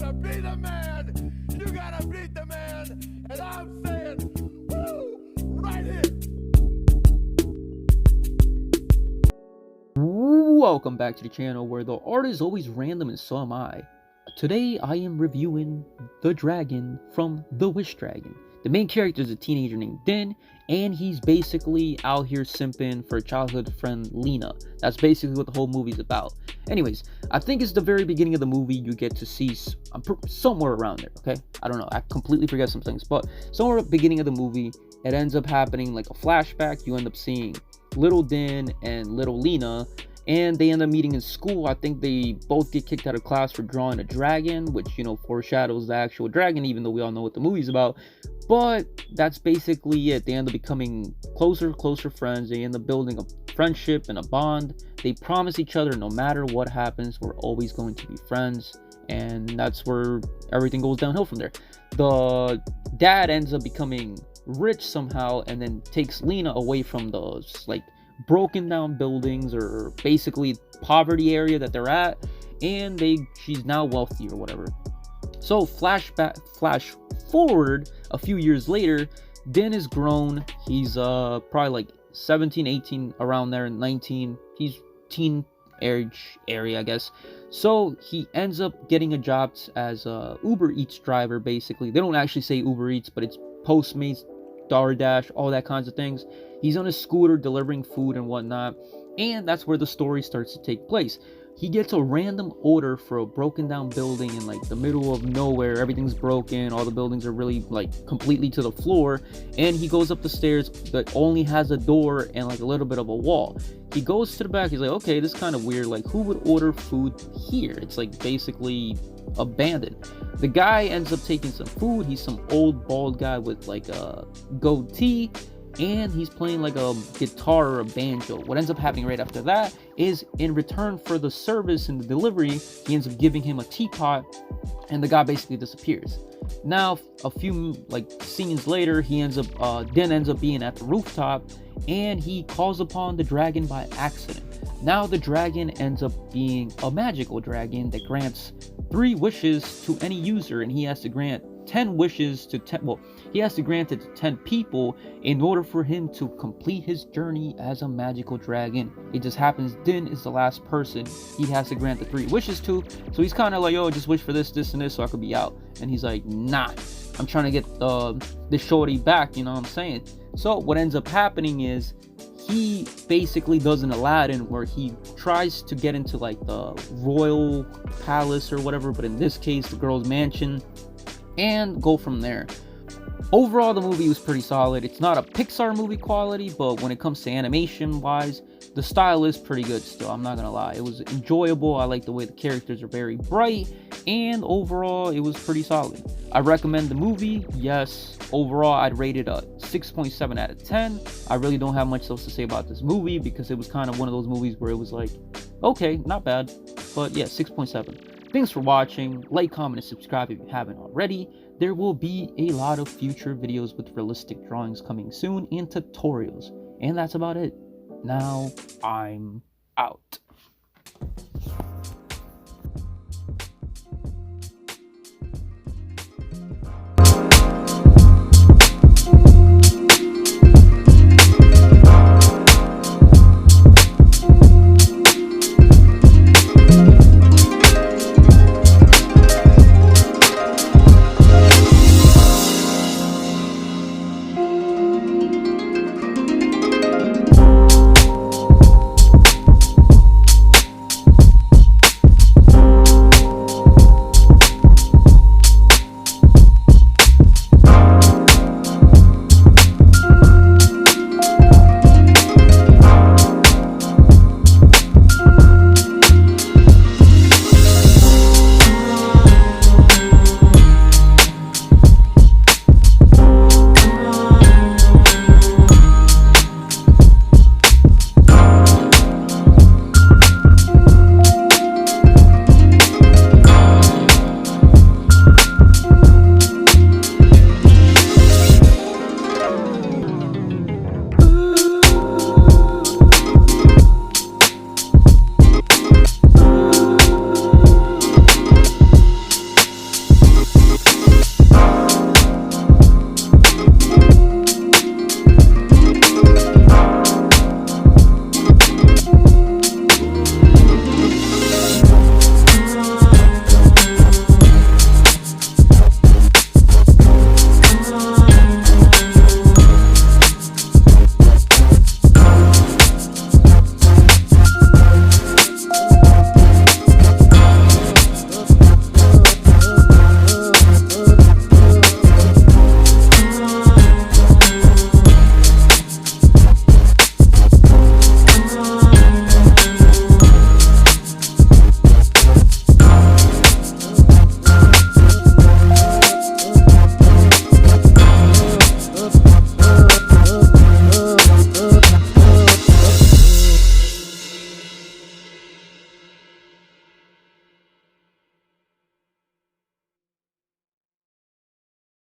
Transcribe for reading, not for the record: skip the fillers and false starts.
wanna be the man, you gotta beat the man. And I'm saying, woo, right here. Welcome back to the channel where the art is always random and so am I. Today I am reviewing The Dragon from The Wish Dragon. The main character is a teenager named Din, and he's basically out here simping for childhood friend Lena. That's basically what the whole movie's about. Anyways, I think it's the very beginning of the movie you get to see somewhere around there, okay? I don't know, I completely forget some things, but somewhere at the beginning of the movie, it ends up happening like a flashback. You end up seeing little Din and little Lena, and they end up meeting in school. I think they both get kicked out of class for drawing a dragon, which, you know, foreshadows the actual dragon, even though we all know what the movie's about. But that's basically it. They end up becoming closer friends. They end up building a friendship and a bond. They promise each other no matter what happens, we're always going to be friends. And that's where everything goes downhill from there. The dad ends up becoming rich somehow and then takes Lena away from those, like, broken down buildings or basically poverty area that they're at, and she's now wealthy or whatever. So flash forward a few years later, Din is grown. He's probably like 17, 18, around there, 19. He's teen age area, I guess. So he ends up getting a job as a Uber Eats driver. Basically, they don't actually say Uber Eats, but it's Postmates, DoorDash, all that kinds of things. He's on a scooter delivering food and whatnot, and that's where the story starts to take place. He gets a random order for a broken down building in like the middle of nowhere. Everything's broken, all the buildings are really like completely to the floor, and he goes up the stairs that only has a door and like a little bit of a wall. He goes to the back. He's like, okay, this is kind of weird, like who would order food here? It's like basically abandoned. The guy ends up taking some food. He's some old bald guy with like a goatee, and he's playing like a guitar or a banjo. What ends up happening right after that is, in return for the service and the delivery, he ends up giving him a teapot, and the guy basically disappears. Now a few like scenes later, Din ends up being at the rooftop, and he calls upon the dragon by accident. Now the dragon ends up being a magical dragon that grants 3 wishes to any user, and he has to grant 10 wishes to 10, well, he has to grant it to 10 people in order for him to complete his journey as a magical dragon. It just happens Din is the last person he has to grant the 3 wishes to, so he's kind of like, yo, just wish for this, this, and this so I could be out. And he's like, nah, I'm trying to get this shorty back, you know what I'm saying? So what ends up happening is, he basically does an Aladdin where he tries to get into like the royal palace or whatever, but in this case the girl's mansion, and go from there. Overall, the movie was pretty solid. It's not a Pixar movie quality, but when it comes to animation wise, the style is pretty good still, I'm not gonna lie. It was enjoyable. I like the way the characters are very bright, and overall it was pretty solid. I recommend the movie, yes. Overall, I'd rate it a 6.7 out of 10. I really don't have much else to say about this movie because it was kind of one of those movies where it was like, okay, not bad, but yeah, 6.7. Thanks for watching. Like, comment, and subscribe if you haven't already. There will be a lot of future videos with realistic drawings coming soon and tutorials. And that's about it. Now, I'm out.